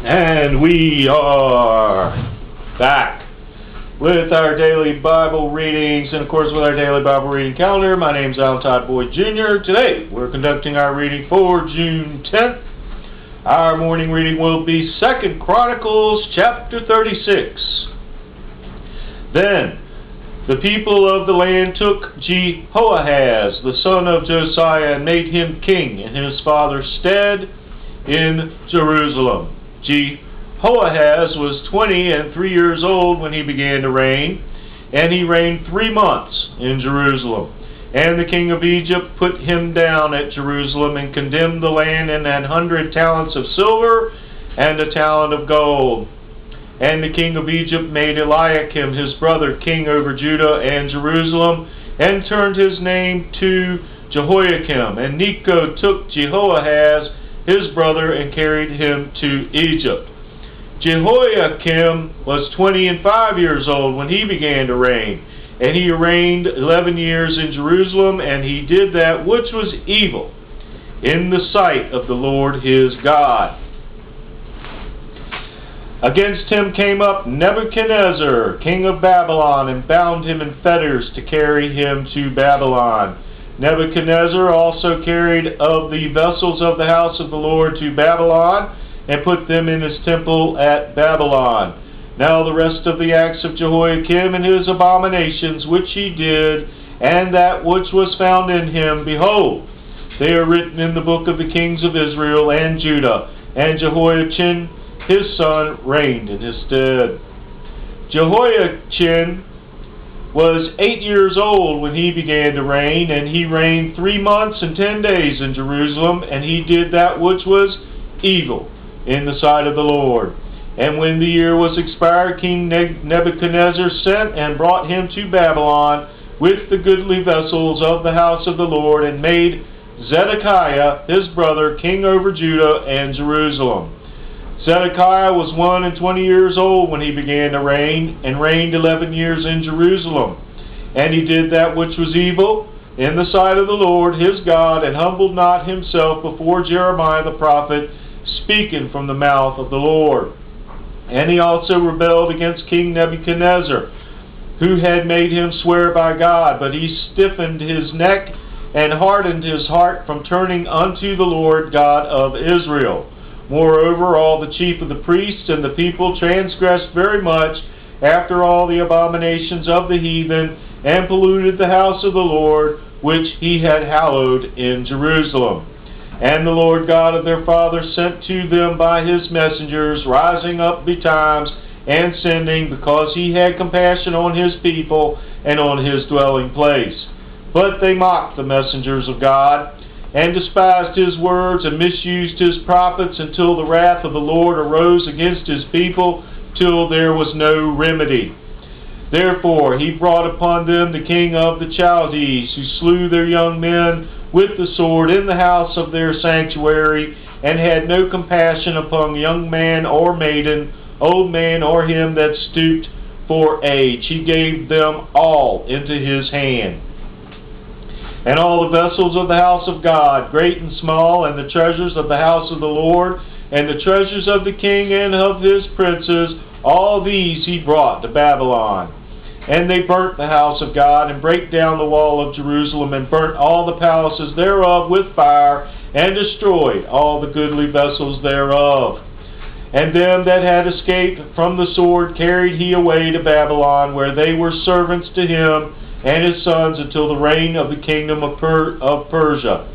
And we are back with our daily Bible readings, and of course with our daily Bible reading calendar. My name is Alan Todd Boyd Jr. Today we're conducting our reading for June 10th. Our morning reading will be 2 Chronicles chapter 36. Then the people of the land took Jehoahaz, the son of Josiah, and made him king in his father's stead in Jerusalem. Jehoahaz was 23 years old when he began to reign, and he reigned 3 months in Jerusalem. And the king of Egypt put him down at Jerusalem and condemned the land in 100 talents of silver and a talent of gold. And the king of Egypt made Eliakim his brother king over Judah and Jerusalem, and turned his name to Jehoiakim. And Necho took Jehoahaz his brother and carried him to Egypt. Jehoiakim was 25 years old when he began to reign, and he reigned 11 years in Jerusalem, and he did that which was evil in the sight of the Lord his God. Against him came up Nebuchadnezzar, king of Babylon, and bound him in fetters to carry him to Babylon. Nebuchadnezzar also carried of the vessels of the house of the Lord to Babylon, and put them in his temple at Babylon. Now the rest of the acts of Jehoiakim and his abominations which he did, and that which was found in him, behold, they are written in the book of the kings of Israel and Judah. And Jehoiachin his son reigned in his stead. Jehoiachin was 8 years old when he began to reign, and he reigned 3 months and 10 days in Jerusalem, and he did that which was evil in the sight of the Lord. And when the year was expired, King Nebuchadnezzar sent and brought him to Babylon with the goodly vessels of the house of the Lord, and made Zedekiah his brother king over Judah and Jerusalem. Zedekiah was 21 years old when he began to reign, and reigned 11 years in Jerusalem. And he did that which was evil in the sight of the Lord his God, and humbled not himself before Jeremiah the prophet, speaking from the mouth of the Lord. And he also rebelled against King Nebuchadnezzar, who had made him swear by God, but he stiffened his neck and hardened his heart from turning unto the Lord God of Israel. Moreover, all the chief of the priests and the people transgressed very much after all the abominations of the heathen, and polluted the house of the Lord, which he had hallowed in Jerusalem. And the Lord God of their fathers sent to them by his messengers, rising up betimes and sending, because he had compassion on his people and on his dwelling place. But they mocked the messengers of God, and despised his words, and misused his prophets, until the wrath of the Lord arose against his people, till there was no remedy. Therefore he brought upon them the king of the Chaldees, who slew their young men with the sword in the house of their sanctuary, and had no compassion upon young man or maiden, old man or him that stooped for age. He gave them all into his hand. And all the vessels of the house of God, great and small, and the treasures of the house of the Lord, and the treasures of the king and of his princes, all these he brought to Babylon. And they burnt the house of God, and brake down the wall of Jerusalem, and burnt all the palaces thereof with fire, and destroyed all the goodly vessels thereof. And them that had escaped from the sword carried he away to Babylon, where they were servants to him and his sons until the reign of the kingdom of Persia,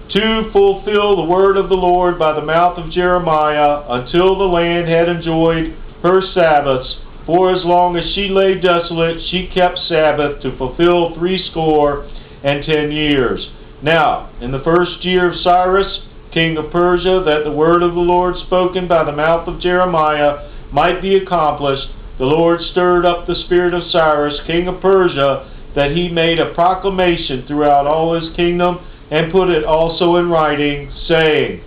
to fulfill the word of the Lord by the mouth of Jeremiah, until the land had enjoyed her Sabbaths. For as long as she lay desolate, she kept Sabbath, to fulfill 70 years. Now, in the first year of Cyrus, king of Persia, that the word of the Lord spoken by the mouth of Jeremiah might be accomplished, the Lord stirred up the spirit of Cyrus, king of Persia, that he made a proclamation throughout all his kingdom, and put it also in writing, saying,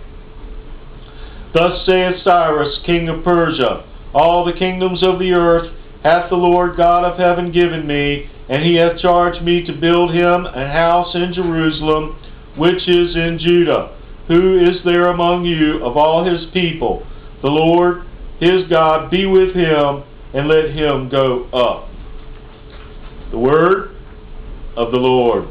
Thus saith Cyrus, king of Persia, All the kingdoms of the earth hath the Lord God of heaven given me, and he hath charged me to build him an house in Jerusalem, which is in Judah. Who is there among you of all his people? the Lord his God be with him, and let him go up. The word of the Lord.